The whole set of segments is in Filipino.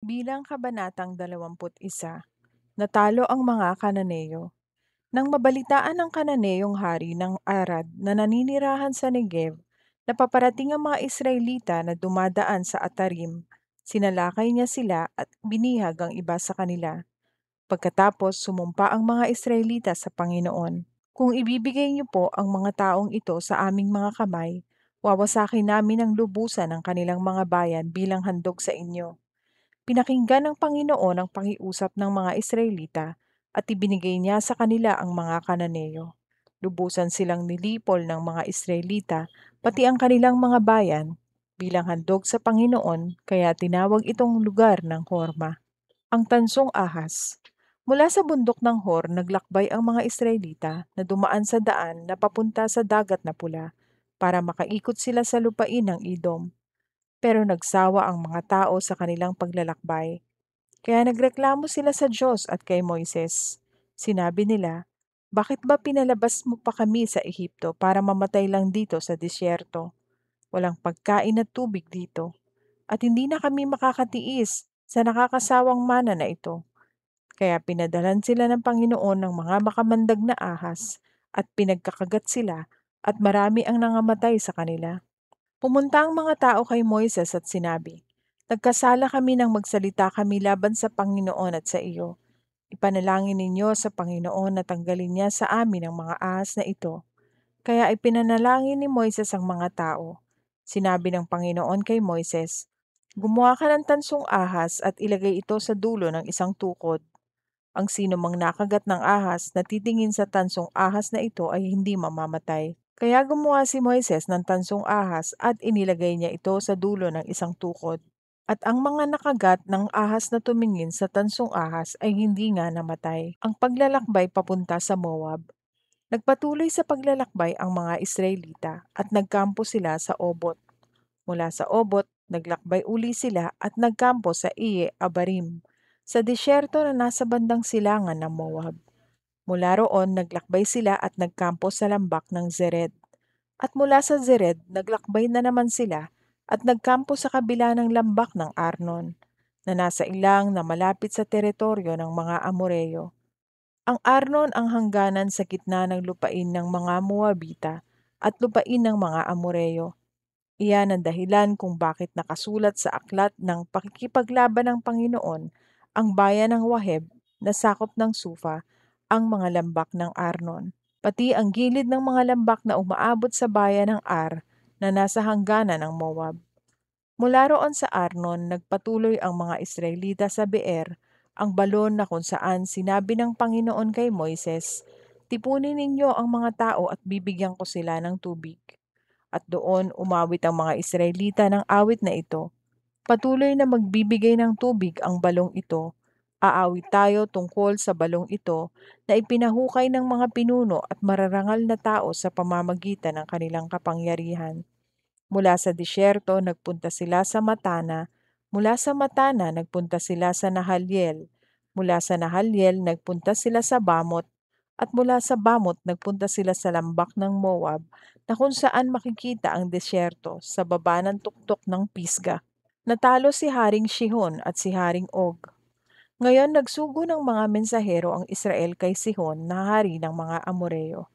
Bilang kabanatang 21, natalo ang mga Kananeo. Nang mabalitaan ng Kananeyong hari ng Arad na naninirahan sa Negev, napaparating ang mga Israelita na dumadaan sa Atarim, sinalakay niya sila at binihag ang iba sa kanila. Pagkatapos sumumpa ang mga Israelita sa Panginoon, "Kung ibibigay niyo po ang mga taong ito sa aming mga kamay, wawasakin namin ang lubusan ng kanilang mga bayan bilang handog sa inyo." Pinakinggan ng Panginoon ang pakiusap ng mga Israelita at ibinigay niya sa kanila ang mga Kananeo. Lubusan silang nilipol ng mga Israelita, pati ang kanilang mga bayan, bilang handog sa Panginoon, kaya tinawag itong lugar ng Horma. Ang Tansong Ahas. Mula sa bundok ng Hor, naglakbay ang mga Israelita na dumaan sa daan na papunta sa Dagat na Pula para makaikot sila sa lupain ng Edom. Pero nagsawa ang mga tao sa kanilang paglalakbay. Kaya nagreklamo sila sa Diyos at kay Moises. Sinabi nila, "Bakit ba pinalabas mo pa kami sa Ehipto para mamatay lang dito sa disyerto? Walang pagkain at tubig dito, at hindi na kami makakatiis sa nakakasawang mana na ito." Kaya pinadalan sila ng Panginoon ng mga makamandag na ahas at pinagkakagat sila, at marami ang nangamatay sa kanila. Pumunta ang mga tao kay Moises at sinabi, "Nagkasala kami nang magsalita kami laban sa Panginoon at sa iyo. Ipanalangin ninyo sa Panginoon na tanggalin niya sa amin ang mga ahas na ito." Kaya ipinanalangin ni Moises ang mga tao. Sinabi ng Panginoon kay Moises, "Gumawa ka ng tansong ahas at ilagay ito sa dulo ng isang tukod. Ang sino mang nakagat ng ahas na titingin sa tansong ahas na ito ay hindi mamamatay." Kaya gumawa si Moises ng tansong ahas at inilagay niya ito sa dulo ng isang tukod. At ang mga nakagat ng ahas na tumingin sa tansong ahas ay hindi nga namatay. Ang paglalakbay papunta sa Moab. Nagpatuloy sa paglalakbay ang mga Israelita at nagkampo sila sa Obot. Mula sa Obot, naglakbay uli sila at nagkampo sa Iye Abarim, sa disyerto na nasa bandang silangan ng Moab. Mula roon, naglakbay sila at nagkampo sa lambak ng Zered. At mula sa Zered, naglakbay na naman sila at nagkampo sa kabila ng lambak ng Arnon, na nasa ilang na malapit sa teritoryo ng mga Amoreo. Ang Arnon ang hangganan sa gitna ng lupain ng mga Moabita at lupain ng mga Amoreo. Iyan ang dahilan kung bakit nakasulat sa aklat ng pakikipaglaban ng Panginoon ang bayan ng Waheb na sakop ng Sufa, ang mga lambak ng Arnon, pati ang gilid ng mga lambak na umaabot sa bayan ng Ar na nasa hangganan ng Moab. Mula roon sa Arnon, nagpatuloy ang mga Israelita sa Beer, ang balon na kung saan sinabi ng Panginoon kay Moises, "Tipunin ninyo ang mga tao at bibigyan ko sila ng tubig." At doon umawit ang mga Israelita ng awit na ito, "Patuloy na magbibigay ng tubig ang balong ito. Aawit tayo tungkol sa balong ito na ipinahukay ng mga pinuno at mararangal na tao sa pamamagitan ng kanilang kapangyarihan." Mula sa disyerto nagpunta sila sa Matana, mula sa Matana nagpunta sila sa Nahaliel, mula sa Nahaliel nagpunta sila sa Bamot, at mula sa Bamot nagpunta sila sa lambak ng Moab, na kung saan makikita ang disyerto sa baba ng tuktok ng Pisga. Natalo si Haring Shihon at si Haring Og. Ngayon nagsugo ng mga mensahero ang Israel kay Sihon na hari ng mga Amoreo.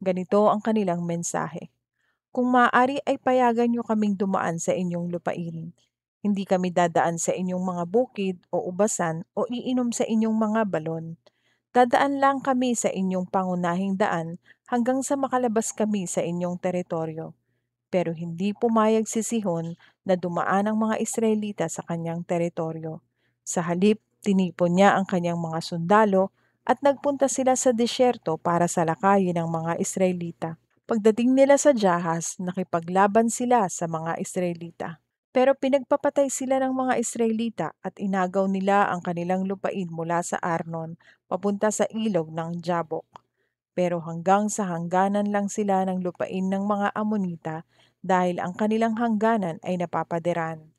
Ganito ang kanilang mensahe: "Kung maaari ay payagan niyo kaming dumaan sa inyong lupain. Hindi kami dadaan sa inyong mga bukid o ubasan o iinom sa inyong mga balon. Dadaan lang kami sa inyong pangunahing daan hanggang sa makalabas kami sa inyong teritoryo." Pero hindi pumayag si Sihon na dumaan ang mga Israelita sa kanyang teritoryo. Sa halip, tinipon niya ang kanyang mga sundalo at nagpunta sila sa disyerto para salakayin ang mga Israelita. Pagdating nila sa Jahas, nakipaglaban sila sa mga Israelita. Pero pinagpapatay sila ng mga Israelita at inagaw nila ang kanilang lupain mula sa Arnon papunta sa ilog ng Jabok. Pero hanggang sa hangganan lang sila ng lupain ng mga Amonita, dahil ang kanilang hangganan ay napapadiran.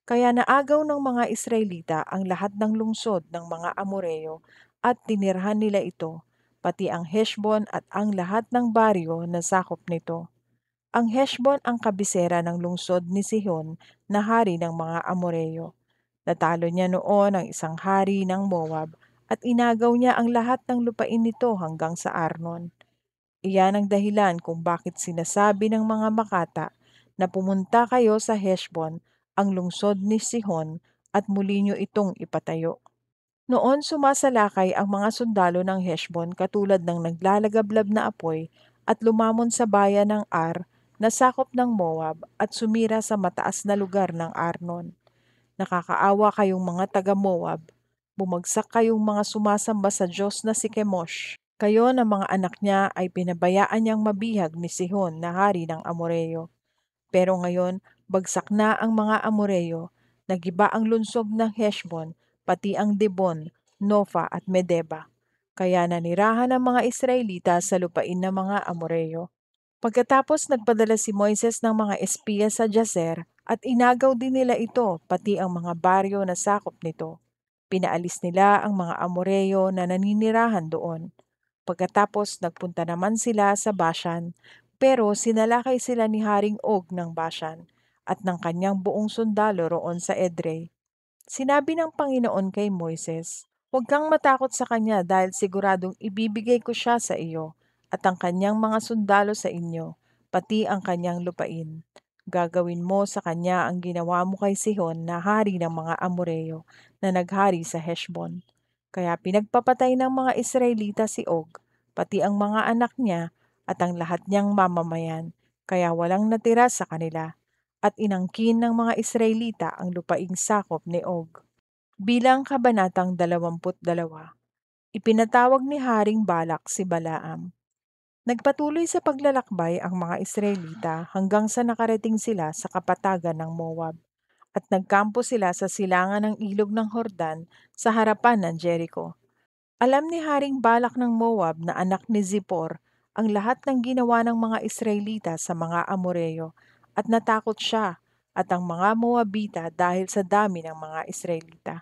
Kaya naagaw ng mga Israelita ang lahat ng lungsod ng mga Amoreo at tinirhan nila ito, pati ang Heshbon at ang lahat ng baryo na sakop nito. Ang Heshbon ang kabisera ng lungsod ni Sihon na hari ng mga Amoreo. Natalo niya noon ang isang hari ng Moab at inagaw niya ang lahat ng lupain nito hanggang sa Arnon. Iyan ang dahilan kung bakit sinasabi ng mga makata na pumunta kayo sa Heshbon, ang lungsod ni Sihon, at muli niyo itong ipatayo. Noon sumasalakay ang mga sundalo ng Heshbon katulad ng naglalagablab na apoy at lumamon sa bayan ng Ar na sakop ng Moab at sumira sa mataas na lugar ng Arnon. Nakakaawa kayong mga taga-Moab. Bumagsak kayong mga sumasamba sa Diyos na si Kemosh. Kayo na mga anak niya ay pinabayaan niyang mabihag ni Sihon na hari ng Amoreyo. Pero ngayon, bagsak na ang mga Amoreyo, nagiba ang lunsog ng Heshbon, pati ang Dibon, Nofa at Medeba. Kaya nanirahan ang mga Israelita sa lupain ng mga Amoreyo. Pagkatapos nagpadala si Moises ng mga espiya sa Jazer at inagaw din nila ito pati ang mga baryo na sakop nito. Pinaalis nila ang mga Amoreyo na naninirahan doon. Pagkatapos nagpunta naman sila sa Bashan, pero sinalakay sila ni Haring Og ng Bashan at ng kanyang buong sundalo roon sa Edrei. Sinabi ng Panginoon kay Moises, "Huwag kang matakot sa kanya dahil siguradong ibibigay ko siya sa iyo at ang kanyang mga sundalo sa inyo, pati ang kanyang lupain. Gagawin mo sa kanya ang ginawa mo kay Sihon na hari ng mga Amoreyo na naghari sa Heshbon." Kaya pinagpapatay ng mga Israelita si Og, pati ang mga anak niya at ang lahat niyang mamamayan, kaya walang natira sa kanila at inangkin ng mga Israelita ang lupaing sakop ni Og. Bilang kabanatang 22, ipinatawag ni Haring Balak si Balaam. Nagpatuloy sa paglalakbay ang mga Israelita hanggang sa nakarating sila sa kapatagan ng Moab at nagkampo sila sa silangan ng ilog ng Hordan sa harapan ng Jericho. Alam ni Haring Balak ng Moab na anak ni Zippor ang lahat ng ginawa ng mga Israelita sa mga Amoreyo at natakot siya at ang mga Moabita dahil sa dami ng mga Israelita.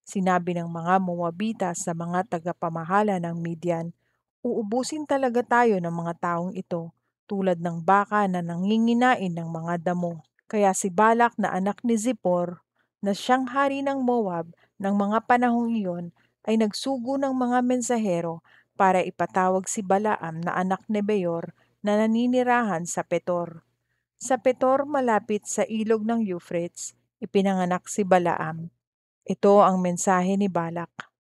Sinabi ng mga Moabita sa mga tagapamahala ng Midian, "Uubusin talaga tayo ng mga taong ito, tulad ng baka na nanginginain ng mga damo." Kaya si Balak na anak ni Zippor, na siyang hari ng Moab ng mga panahong iyon, ay nagsugo ng mga mensahero para ipatawag si Balaam na anak ni Beor na naninirahan sa Petor. Sa Petor malapit sa ilog ng Euphrates, ipinanganak si Balaam. Ito ang mensahe ni Balak.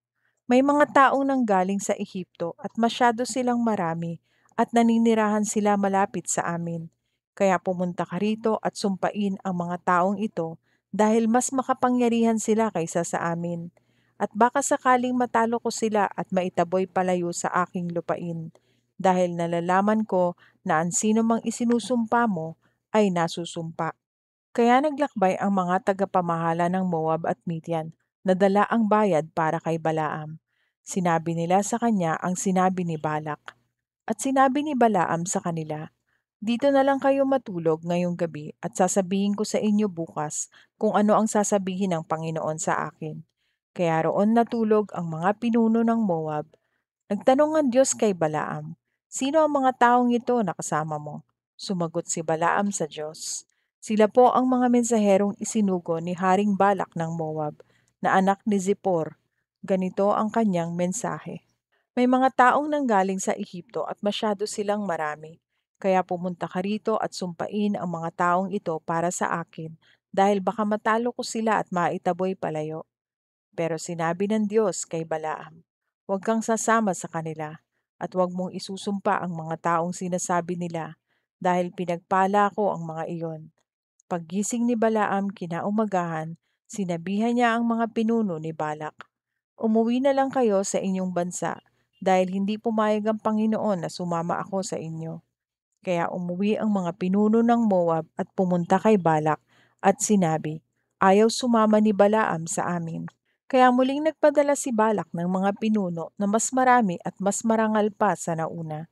May mga taong nanggaling sa Ehipto at masyado silang marami at naninirahan sila malapit sa amin. Kaya pumunta ka rito at sumpain ang mga taong ito dahil mas makapangyarihan sila kaysa sa amin. At baka sakaling matalo ko sila at maitaboy palayo sa aking lupain. Dahil nalalaman ko na ang sino mang isinusumpa mo ay nasusumpa. Kaya naglakbay ang mga tagapamahala ng Moab at Midian, nadala ang bayad para kay Balaam. Sinabi nila sa kanya ang sinabi ni Balak. At sinabi ni Balaam sa kanila, "Dito na lang kayo matulog ngayong gabi at sasabihin ko sa inyo bukas kung ano ang sasabihin ng Panginoon sa akin." Kaya roon natulog ang mga pinuno ng Moab. Nagtanong ang Diyos kay Balaam, "Sino ang mga taong ito na kasama mo?" Sumagot si Balaam sa Diyos, "Sila po ang mga mensaherong isinugo ni Haring Balak ng Moab, na anak ni Zippor. Ganito ang kanyang mensahe. May mga taong nanggaling sa Ehipto at masyado silang marami. Kaya pumunta ka rito at sumpain ang mga taong ito para sa akin, dahil baka matalo ko sila at maitaboy palayo." Pero sinabi ng Diyos kay Balaam, "Huwag kang sasama sa kanila, at huwag mong isusumpa ang mga taong sinasabi nila, dahil pinagpala ko ang mga iyon." Paggising ni Balaam kinaumagahan, sinabihan niya ang mga pinuno ni Balak, "Umuwi na lang kayo sa inyong bansa, dahil hindi pumayag ang Panginoon na sumama ako sa inyo." Kaya umuwi ang mga pinuno ng Moab at pumunta kay Balak at sinabi, "Ayaw sumama ni Balaam sa amin." Kaya muling nagpadala si Balak ng mga pinuno na mas marami at mas marangal pa sa nauna.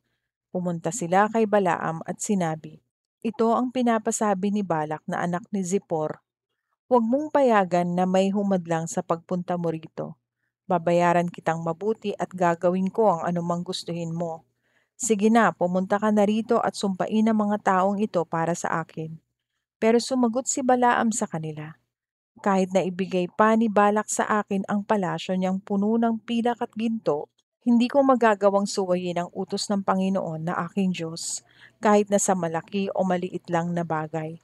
Pumunta sila kay Balaam at sinabi, "Ito ang pinapasabi ni Balak na anak ni Zippor. Huwag mong payagan na may humadlang sa pagpunta mo rito. Babayaran kitang mabuti at gagawin ko ang anumang gustuhin mo. Sige na, pumunta ka na rito at sumpain ang mga taong ito para sa akin." Pero sumagot si Balaam sa kanila, Kahit na ibigay pa ni Balak sa akin ang palasyo niyang puno ng pilak at ginto, hindi ko magagawang suwayin ang utos ng Panginoon na aking Diyos, kahit na sa malaki o maliit lang na bagay.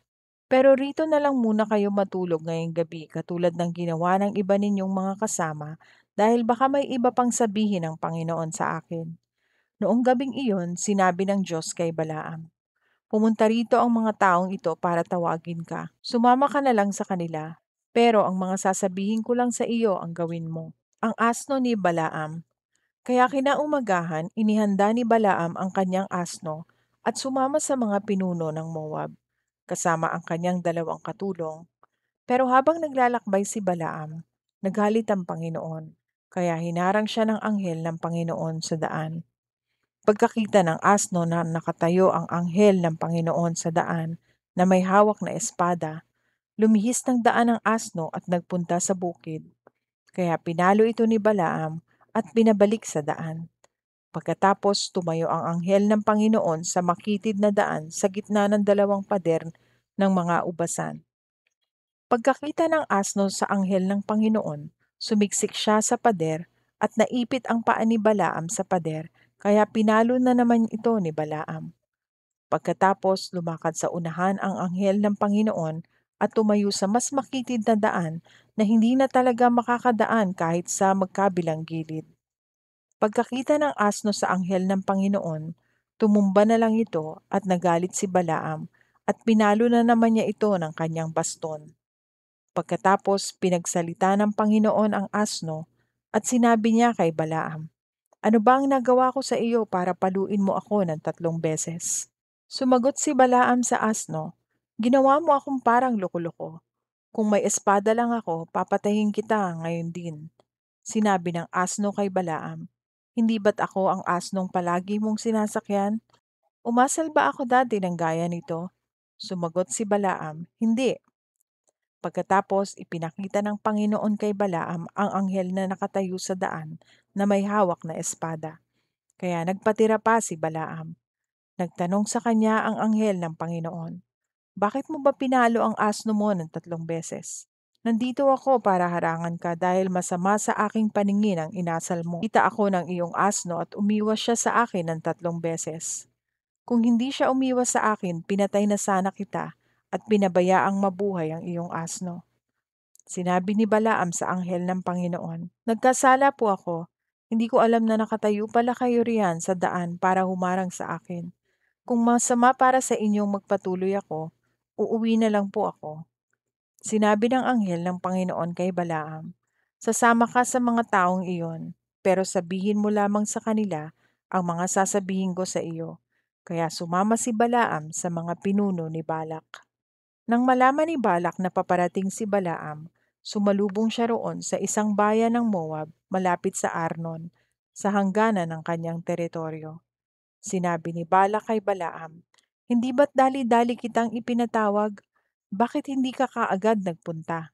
Pero rito na lang muna kayo matulog ngayong gabi katulad ng ginawa ng iba ninyong mga kasama dahil baka may iba pang sabihin ng Panginoon sa akin. Noong gabing iyon, sinabi ng Diyos kay Balaam, "Pumunta rito ang mga taong ito para tawagin ka. Sumama ka na lang sa kanila. Pero ang mga sasabihin ko lang sa iyo ang gawin mo." Ang asno ni Balaam. Kaya kinaumagahan, inihanda ni Balaam ang kanyang asno at sumama sa mga pinuno ng Moab, kasama ang kanyang 2 katulong. Pero habang naglalakbay si Balaam, nagalit ang Panginoon, kaya hinarang siya ng anghel ng Panginoon sa daan. Pagkakita ng asno na nakatayo ang anghel ng Panginoon sa daan na may hawak na espada, lumihis ng daan ang asno at nagpunta sa bukid. Kaya pinalo ito ni Balaam at binabalik sa daan. Pagkatapos tumayo ang anghel ng Panginoon sa makitid na daan sa gitna ng 2 pader ng mga ubasan. Pagkakita ng asno sa anghel ng Panginoon, sumiksik siya sa pader at naipit ang paa ni Balaam sa pader, kaya pinalo na naman ito ni Balaam. Pagkatapos lumakad sa unahan ang anghel ng Panginoon at tumayo sa mas makitid na daan na hindi na talaga makakadaan kahit sa magkabilang gilid. Pagkakita ng asno sa anghel ng Panginoon, tumumba na lang ito at nagalit si Balaam at pinalo na naman niya ito ng kanyang baston. Pagkatapos pinagsalita ng Panginoon ang asno at sinabi niya kay Balaam, "Ano ba ang nagawa ko sa iyo para paluin mo ako ng 3 beses?" Sumagot si Balaam sa asno, "Ginawa mo akong parang loko-loko. Kung may espada lang ako, papatayin kita ngayon din." Sinabi ng asno kay Balaam, "Hindi ba't ako ang asnong palagi mong sinasakyan? Umasal ba ako dati ng gaya nito?" Sumagot si Balaam, "Hindi." Pagkatapos ipinakita ng Panginoon kay Balaam ang anghel na nakatayo sa daan na may hawak na espada. Kaya nagpatira pa si Balaam. Nagtanong sa kanya ang anghel ng Panginoon, "Bakit mo ba pinalo ang asno mo ng 3 beses?" "Nandito ako para harangan ka dahil masama sa aking paningin ang inasal mo. Kita ako ng iyong asno at umiwas siya sa akin ng 3 beses. Kung hindi siya umiwas sa akin, pinatay na sana kita at pinabayaang mabuhay ang iyong asno." Sinabi ni Balaam sa anghel ng Panginoon, "Nagkasala po ako. Hindi ko alam na nakatayo pala kayo riyan sa daan para humarang sa akin. Kung masama para sa inyong magpatuloy ako, uuwi na lang po ako." Sinabi ng anghel ng Panginoon kay Balaam, "Sasama ka sa mga taong iyon, pero sabihin mo lamang sa kanila ang mga sasabihin ko sa iyo." Kaya sumama si Balaam sa mga pinuno ni Balak. Nang malaman ni Balak na paparating si Balaam, sumalubong siya roon sa isang bayan ng Moab malapit sa Arnon, sa hangganan ng kanyang teritoryo. Sinabi ni Balak kay Balaam, "Hindi ba't dali-dali kitang ipinatawag? Bakit hindi ka kaagad nagpunta?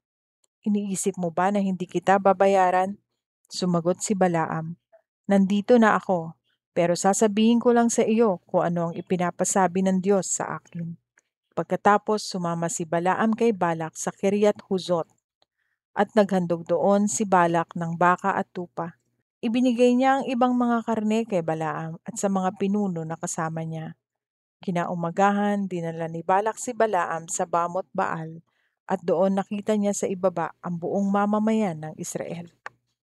Iniisip mo ba na hindi kita babayaran?" Sumagot si Balaam, "Nandito na ako, pero sasabihin ko lang sa iyo kung ano ang ipinapasabi ng Diyos sa akin." Pagkatapos sumama si Balaam kay Balak sa Kiriath Huzot at naghandog doon si Balak ng baka at tupa. Ibinigay niya ang ibang mga karne kay Balaam at sa mga pinuno na kasama niya. Kinaumagahan, dinala ni Balak si Balaam sa Bamot Baal at doon nakita niya sa ibaba ang buong mamamayan ng Israel.